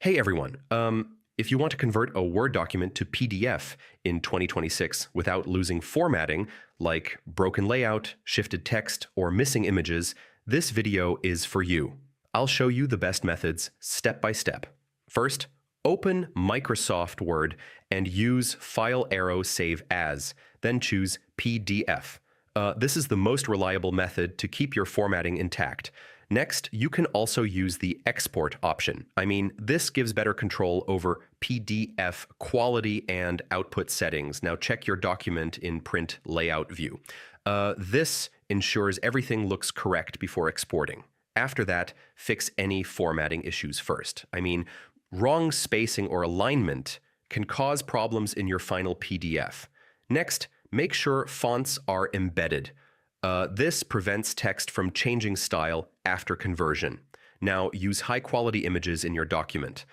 Hey everyone, if you want to convert a Word document to PDF in 2026 without losing formatting, like broken layout, shifted text, or missing images, this video is for you. I'll show you the best methods step by step. First, open Microsoft Word and use File arrow Save As, then choose PDF. This is the most reliable method to keep your formatting intact. Next, you can also use the export option. This gives better control over PDF quality and output settings. Now check your document in Print Layout view. This ensures everything looks correct before exporting. After that, fix any formatting issues first. Wrong spacing or alignment can cause problems in your final PDF. Next, make sure fonts are embedded. This prevents text from changing style after conversion. Now, use high-quality images in your document.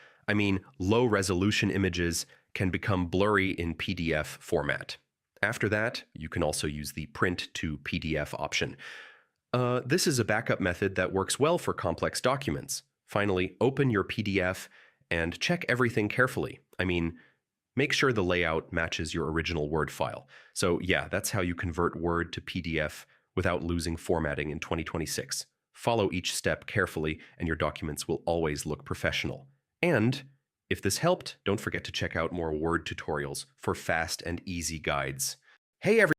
Low-resolution images can become blurry in PDF format. After that, you can also use the Print to PDF option. This is a backup method that works well for complex documents. Finally, open your PDF and check everything carefully. Make sure the layout matches your original Word file. So yeah, that's how you convert Word to PDF without losing formatting in 2026. Follow each step carefully and your documents will always look professional. And if this helped, don't forget to check out more Word tutorials for fast and easy guides. Hey everyone!